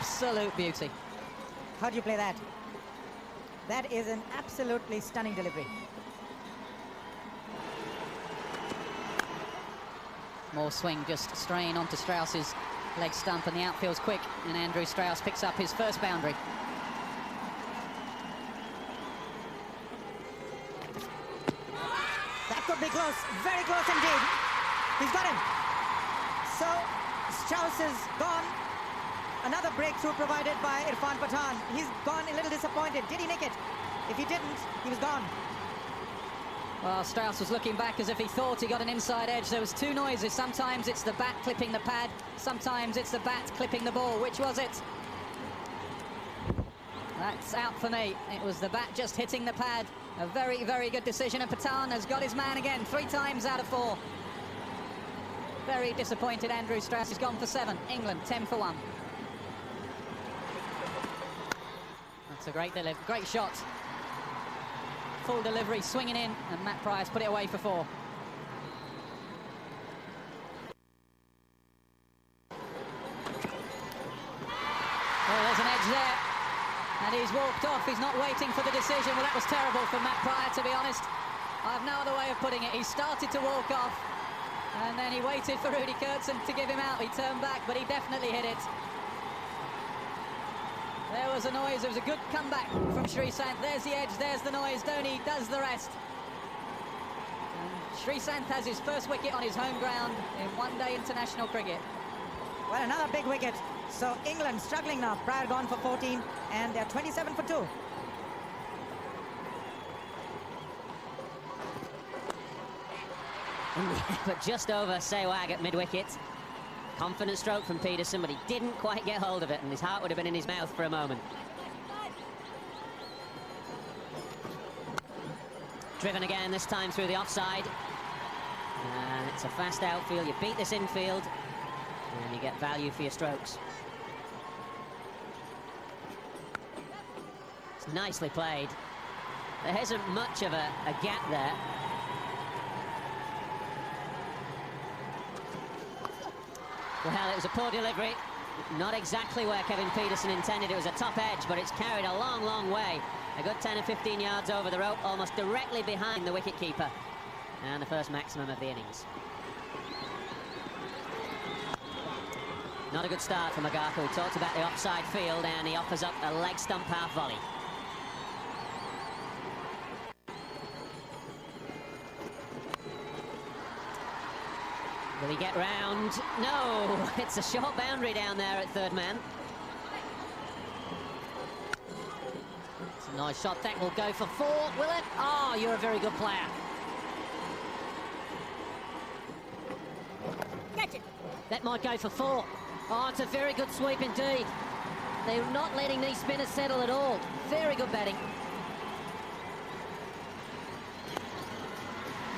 absolute beauty. How do you play that? That is an absolutely stunning delivery. More swing, just straying onto Strauss's leg stump, and the outfield's quick, and Andrew Strauss picks up his first boundary. That could be close, very close indeed. He's got him. So Strauss is gone. Another breakthrough provided by Irfan Pathan. He's gone a little disappointed. Did he nick it? If he didn't, he was gone. Well, Strauss was looking back as if he thought he got an inside edge. There was two noises. Sometimes it's the bat clipping the pad. Sometimes it's the bat clipping the ball. Which was it? That's out for me. It was the bat just hitting the pad. A very, very good decision. And Pathan has got his man again, 3 times out of 4. Very disappointed Andrew Strauss. He's gone for 7. England 10 for 1. That's a great delivery. Great shot. Full delivery, swinging in, and Matt Price put it away for 4. Oh, there's an edge there, and he's walked off. He's not waiting for the decision. Well, that was terrible for Matt Prior, to be honest. I have no other way of putting it. He started to walk off, and then he waited for Rudy Kurtzen to give him out. He turned back, but he definitely hit it. There was a noise. It was a good comeback from Sreesanth. There's the edge, there's the noise. Dhoni does the rest. And Sreesanth has his first wicket on his home ground in one-day international cricket. Well, another big wicket. So England struggling now. Prior gone for 14, and they're 27 for 2. But just over Sehwag at mid-wicket. Confident stroke from Peterson, but he didn't quite get hold of it, and his heart would have been in his mouth for a moment. Driven again, this time through the offside. And it's a fast outfield. You beat this infield, and you get value for your strokes. It's nicely played. There isn't much of a gap there. Well, it was a poor delivery. Not exactly where Kevin Peterson intended. It was a top edge, but it's carried a long, long way. A good 10 or 15 yards over the rope, almost directly behind the wicket-keeper. And the first maximum of the innings. Not a good start for Magarko. We talked about the offside field, and he offers up a leg stump half volley. Will he get round? No! It's a short boundary down there at third man. It's a nice shot. That will go for 4, will it? Oh, you're a very good player. Catch it! That might go for 4. Oh, it's a very good sweep indeed. They're not letting these spinners settle at all. Very good batting.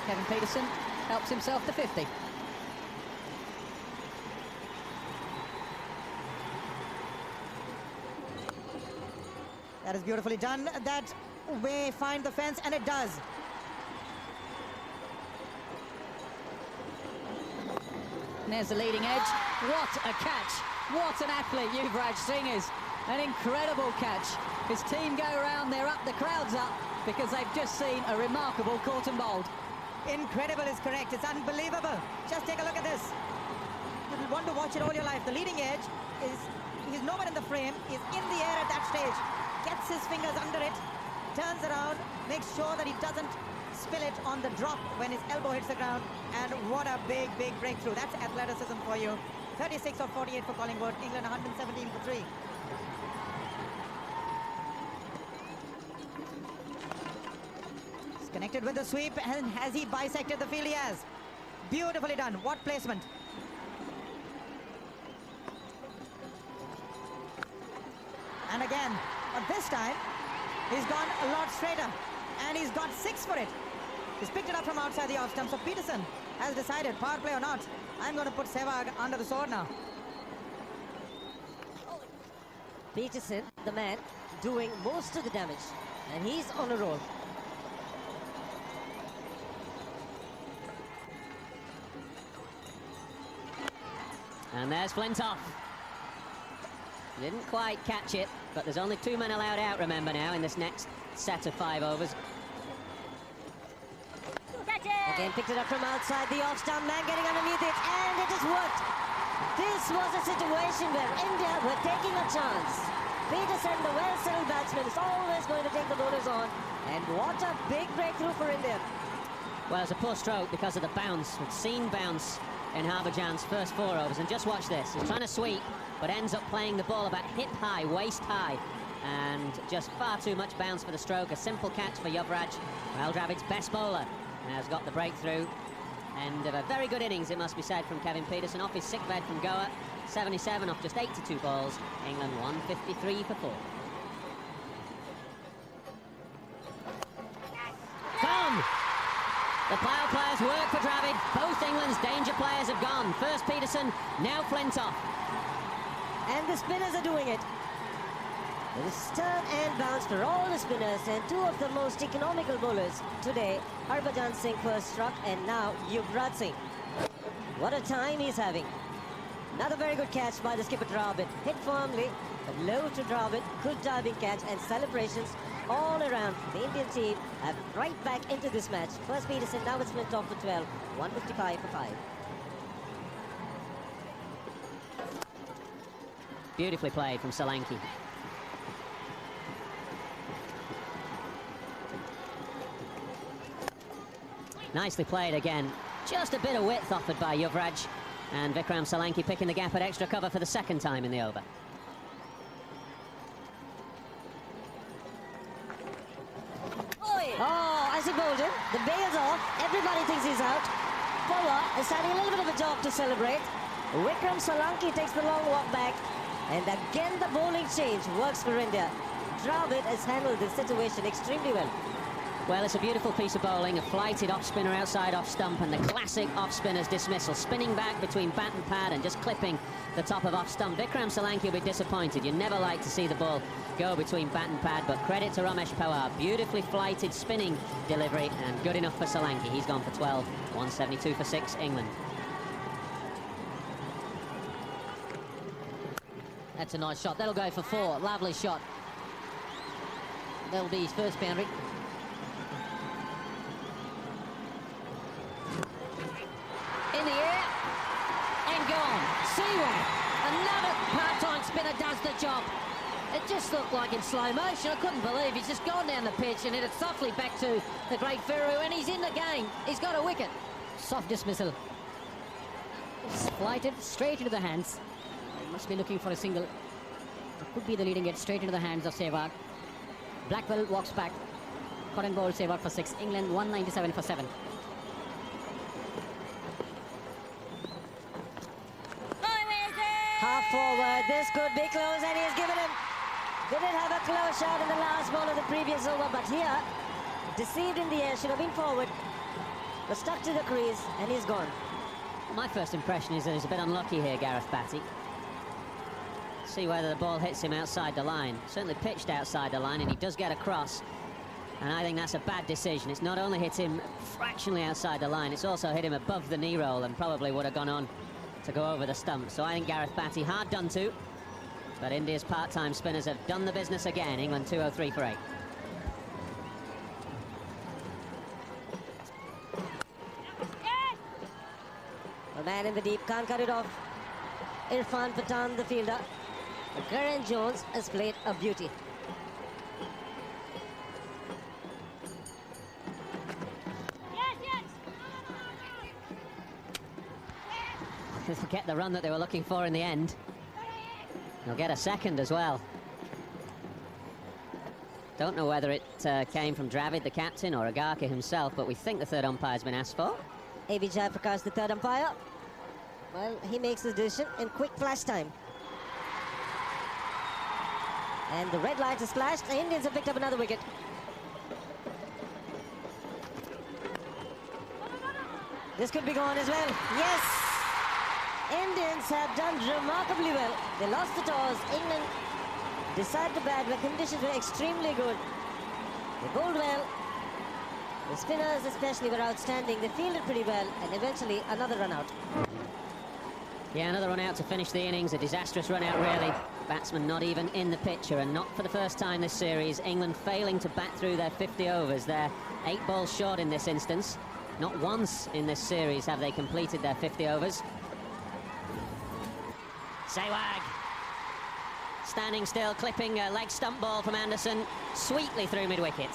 Kevin Peterson helps himself to 50. That is beautifully done. That may find the fence, and it does. And there's the leading edge. What a catch. What an athlete Yuvraj Singh is. An incredible catch. His team go around, they're up, the crowd's up, because they've just seen a remarkable caught and bowled. Incredible is correct. It's unbelievable. Just take a look at this. You'll want to watch it all your life. The leading edge he's nowhere in the frame. He's in the air at that stage. Gets his fingers under it, turns around, makes sure that he doesn't spill it on the drop when his elbow hits the ground. And what a big, big breakthrough. That's athleticism for you. 36 of 48 for Collingwood. England 117 for 3. He's connected with the sweep, and has he bisected the field? He has. Beautifully done. What placement. And again, but this time, he's gone a lot straighter, and he's got 6 for it. He's picked it up from outside the off stump, so Peterson has decided, power play or not, I'm going to put Sehwag under the sword now. Peterson, the man, doing most of the damage, and he's on a roll. And there's Flintoff. Didn't quite catch it, but there's only 2 men allowed out, remember now, in this next set of 5 overs. Again, picked it up from outside the off-stump, man getting underneath it, and it has worked. This was a situation where India were taking a chance. Peterson, the well-settled batsman, is always going to take the bowlers on, and what a big breakthrough for India. Well, it's a poor stroke because of the bounce. We've seen bounce in Harbhajan's first 4 overs, and just watch this. He's trying to sweep, but ends up playing the ball about hip-high, waist-high, and just far too much bounce for the stroke. A simple catch for Yuvraj, Rahul Dravid's best bowler, has got the breakthrough. End of a very good innings, it must be said, from Kevin Peterson off his sickbed from Goa. 77 off just 82 balls. England 153 for 4. Come! The power players work for Dravid. Both England's danger players have gone. First Peterson, now Flintoff. And the spinners are doing it. It is turn and bounce for all the spinners, and 2 of the most economical bowlers today. Harbhajan Singh first struck, and now Yuvraj Singh. What a time he's having. Another very good catch by the skipper Dravid. Hit firmly, but low to Dravid. Good diving catch and celebrations all around. The Indian team have right back into this match. First Peterson, now it's Flintoff for 12. 155 for 5. Beautifully played from Solanki. Nicely played again. Just a bit of width offered by Yuvraj. And Vikram Solanki picking the gap at extra cover for the 2nd time in the over. Oh, as he bowled him, the bail's off. Everybody thinks he's out. Power is having a little bit of a job to celebrate. Vikram Solanki takes the long walk back. And again, the bowling change works for India. Dravid has handled this situation extremely well. Well, it's a beautiful piece of bowling, a flighted off-spinner outside off-stump, and the classic off-spinner's dismissal, spinning back between bat and pad and just clipping the top of off-stump. Vikram Solanki will be disappointed. You never like to see the ball go between bat and pad, but credit to Ramesh Pawar. Beautifully flighted spinning delivery, and good enough for Solanki. He's gone for 12, 172 for 6, England. That's a nice shot. That'll go for 4. Lovely shot. That'll be his first boundary. In the air and gone. Seaway. Another part-time spinner does the job. It just looked like in slow motion. I couldn't believe he's just gone down the pitch and hit it softly back to the great Ferru, and he's in the game. He's got a wicket. Soft dismissal. Flighted straight into the hands. He must be looking for a single. It could be the leading edge, straight into the hands of Sehwag. Blackwell walks back. Cotton ball Sehwag for 6. England 197 for 7. Half forward, this could be close, and he's given him. Didn't have a close shot in the last ball of the previous over, but here, deceived in the air, should have been forward, but stuck to the crease, and he's gone. My first impression is that he's a bit unlucky here, Gareth Batty. See whether the ball hits him outside the line. Certainly pitched outside the line, and he does get across. And I think that's a bad decision. It's not only hit him fractionally outside the line, it's also hit him above the knee roll and probably would have gone on to go over the stump. So I think Gareth Batty hard done to. But India's part-time spinners have done the business again. England 203 for 8. A man in the deep, can't cut it off. Irfan Pathan, the fielder. Garen Jones has played a beauty. They'll get the run that they were looking for in the end. They'll get a second as well. Don't know whether it came from Dravid, the captain, or Agarkar himself, but we think the third umpire's been asked for. A.B. Jayaprakash, the third umpire. Well, he makes his decision in quick flash time. And the red light is flashed. The Indians have picked up another wicket. This could be gone as well. Yes! Indians have done remarkably well. They lost the toss. England decided to bat where conditions were extremely good. They bowled well. The spinners especially were outstanding. They fielded pretty well, and eventually another run out. Yeah, another run out to finish the innings. A disastrous run out, really. Batsmen not even in the picture, and not for the first time this series. England failing to bat through their 50 overs. They're 8 balls short in this instance. Not once in this series have they completed their 50 overs. Sehwag standing still, clipping a leg stump ball from Anderson, sweetly through mid-wicket.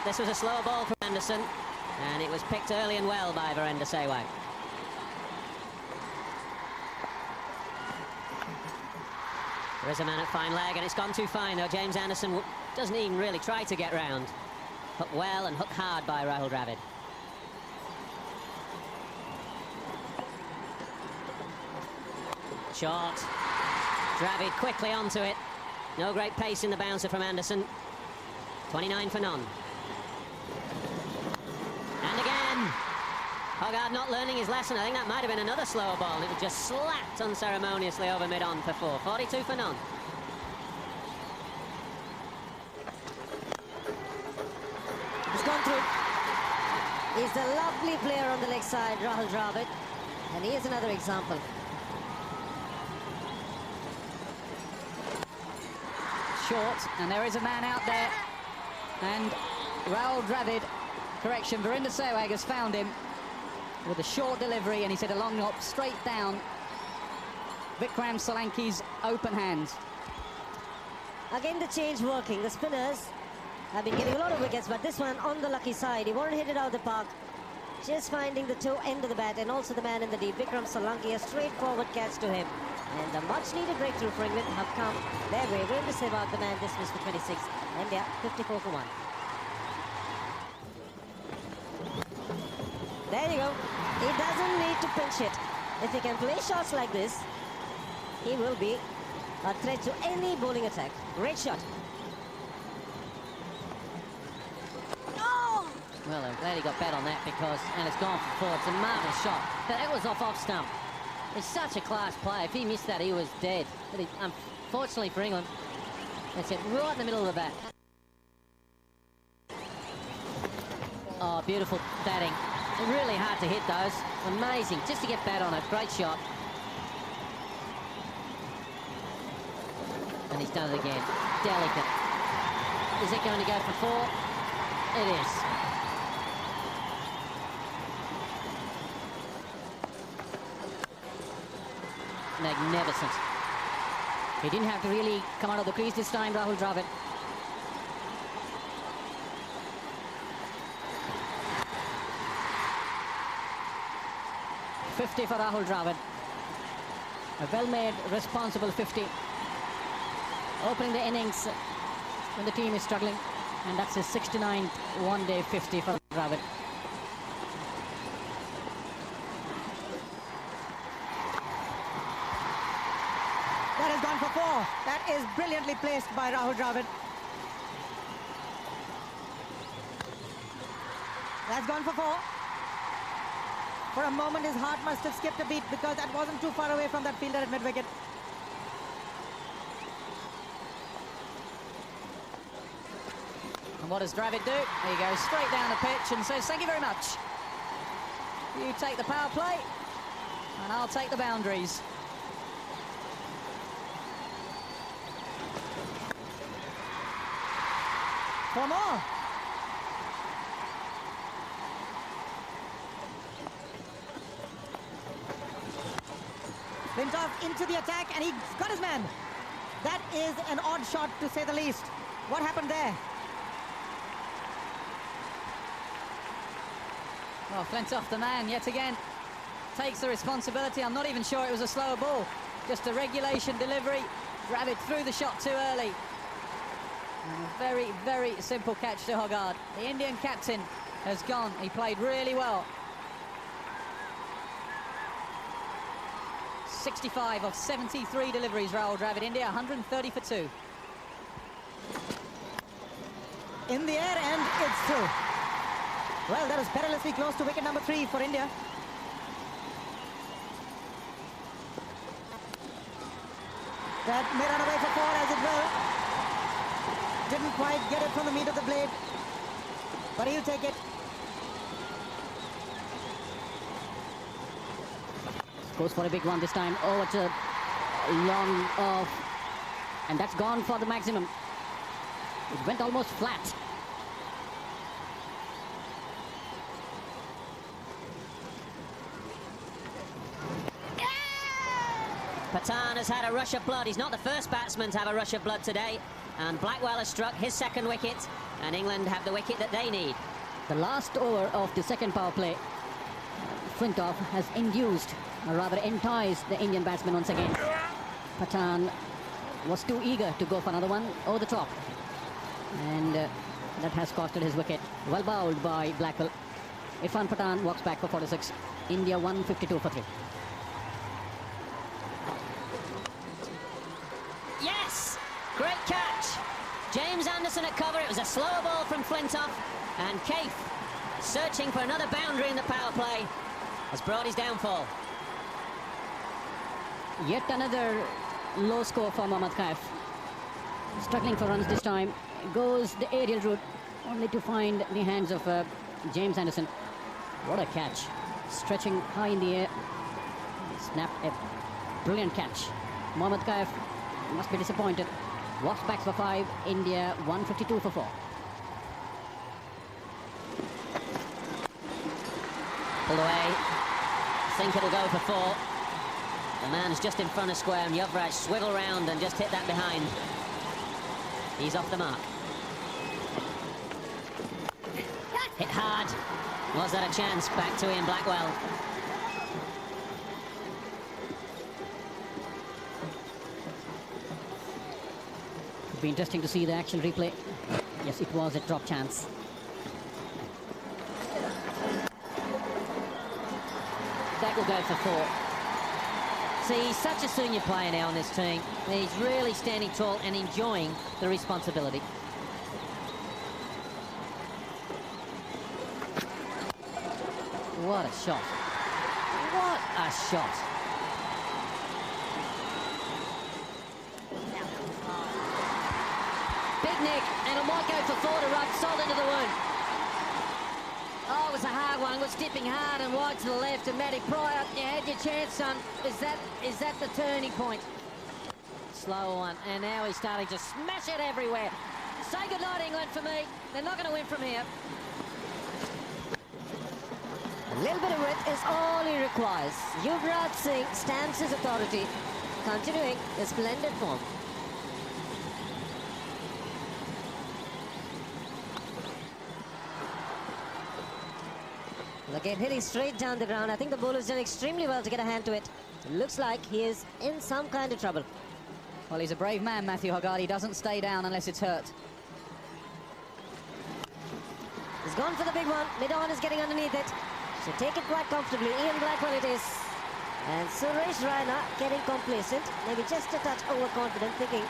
This was a slower ball from Anderson, and it was picked early and well by Virender Sehwag. There is a man at fine leg, and it's gone too fine, though. James Anderson doesn't even really try to get round. Hooked well and hooked hard by Rahul Dravid. Short. Dravid quickly onto it. No great pace in the bouncer from Anderson. 29 for none. And again. Hogarth not learning his lesson. I think that might have been another slower ball, and it was just slapped unceremoniously over mid-on for 4. 42 for none. It's gone through. He's a lovely player on the leg side, Rahul Dravid. And here's another example. Short, and there is a man out there. And Rahul Dravid, correction, Virender Sehwag has found him with a short delivery, and he's hit a long knock straight down Vikram Solanki's open hands. Again, the change working. The spinners have been getting a lot of wickets, but this one on the lucky side. He wanted to hit it out of the park. Just finding the toe end of the bat, and also the man in the deep, Vikram Solanki, a straightforward catch to him. And the much-needed breakthrough for England have come their way. Virender Sehwag, the man dismissed for 26. India, 54 for 1. There you go. He doesn't need to pinch hit. If he can play shots like this, he will be a threat to any bowling attack. Great shot. Oh! Well, I'm glad he got bet on that, because, and it's gone for 4. It's a marvellous shot. But it was off stump. He's such a class player. If he missed that, he was dead. But unfortunately for England, it's hit right in the middle of the bat. Oh, beautiful batting. Really hard to hit those. Amazing. Just to get bat on it. Great shot. And he's done it again. Delicate. Is it going to go for 4? It is. Magnificent. He didn't have to really come out of the crease this time, Rahul Dravid. .50 for Rahul Dravid. A well-made, responsible 50. Opening the innings when the team is struggling. And that's his 69th one-day 50 for Dravid. That has gone for 4. That is brilliantly placed by Rahul Dravid. That's gone for 4. For a moment, his heart must have skipped a beat, because that wasn't too far away from that fielder at mid-wicket. And what does Dravid do? He goes straight down the pitch and says, thank you very much. You take the power play, and I'll take the boundaries. For more. Flintoff into the attack, and he's got his man. That is an odd shot, to say the least. What happened there? Well, Flintoff, the man, yet again, takes the responsibility. I'm not even sure it was a slower ball. Just a regulation delivery. Dravid threw the shot too early. And a very, very simple catch to Hogarth. The Indian captain has gone. He played really well. 65 of 73 deliveries, Rahul Dravid. India 130 for 2. In the air, and it's through. Well, that was perilously close to wicket number 3 for India. That may run away for 4, as it will. Didn't quite get it from the meat of the blade, but he'll take it. Goes for a big one this time. Oh, it's a long off. And that's gone for the maximum. It went almost flat. Pathan has had a rush of blood. He's not the first batsman to have a rush of blood today. And Blackwell has struck his second wicket. And England have the wicket that they need. The last over of the second power play, Flintoff has induced, or rather enticed, the Indian batsman once again. Pathan was too eager to go for another one over the top. And that has costed his wicket. Well bowled by Blackwell. Irfan Pathan walks back for 46. India 152 for 3. Yes! Great catch. James Anderson at cover. It was a slower ball from Flintoff. And Kaif, searching for another boundary in the power play, has brought his downfall. Yet another low score for Mohammad Kaif. Struggling for runs this time. Goes the aerial route, only to find the hands of James Anderson. What a catch. Stretching high in the air. Snapped a brilliant catch. Mohammad Kaif must be disappointed. Walks back for 5. India 152 for 4. Pulled away. I think it'll go for 4. The man's just in front of square, and Yuvraj swivel round and just hit that behind. He's off the mark. Hit hard. Was that a chance? Back to Ian Blackwell. It'll be interesting to see the actual replay. Yes, it was a drop chance. That will go for 4. See, he's such a senior player now in this team. He's really standing tall and enjoying the responsibility. What a shot. What a shot. Big Nick, and it might go for 4 to rub salt into the wound. Oh, it was a hard one. It was dipping hard and wide to the left. And Matty Pryor, you had your chance, son. Is that the turning point? Slower one. And now he's starting to smash it everywhere. Say goodnight, England, for me. They're not going to win from here. A little bit of width is all he requires. Yuvraj Singh stamps his authority, continuing his splendid form. Again, hitting straight down the ground. I think the bowler's done extremely well to get a hand to it. It looks like he is in some kind of trouble. Well, he's a brave man, Matthew Hogarth. He doesn't stay down unless it's hurt. He's gone for the big one. Mid-on is getting underneath it. So take it quite comfortably. Ian Blackwell it is. And Suresh Raina getting complacent. Maybe just a touch overconfident, thinking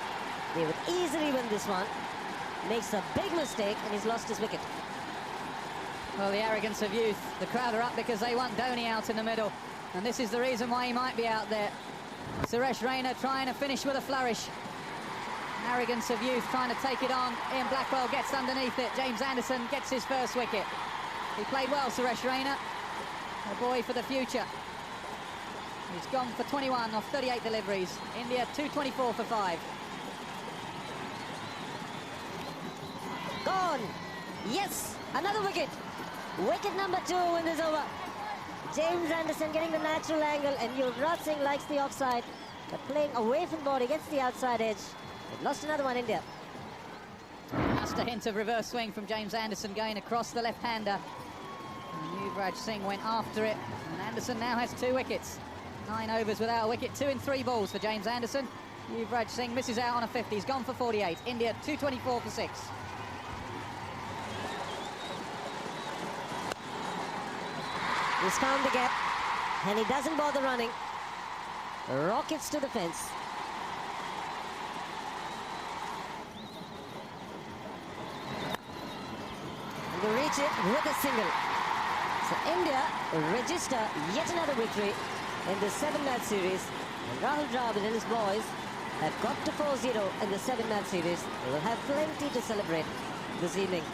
they would easily win this one. Makes a big mistake and he's lost his wicket. Well, the arrogance of youth. The crowd are up because they want Dhoni out in the middle. And this is the reason why he might be out there. Suresh Raina trying to finish with a flourish. Arrogance of youth trying to take it on. Ian Blackwell gets underneath it. James Anderson gets his first wicket. He played well, Suresh Raina. A boy for the future. He's gone for 21 off 38 deliveries. India 224 for 5. Gone. Yes, another wicket. Wicket number 2 in this over. James Anderson getting the natural angle, and Yuvraj Singh likes the offside, but playing away from body gets the outside edge. They've lost another one, India. Just a hint of reverse swing from James Anderson going across the left-hander. Yuvraj Singh went after it, and Anderson now has 2 wickets. 9 overs without a wicket, 2 in 3 balls for James Anderson. Yuvraj Singh misses out on a 50. He's gone for 48. India 224 for 6. He's found the gap, and he doesn't bother running. Rockets to the fence. And they reach it with a single. So India register yet another victory in the 7-match series. And Rahul Dravid and his boys have got to 4-0 in the 7-match series. They will have plenty to celebrate this evening.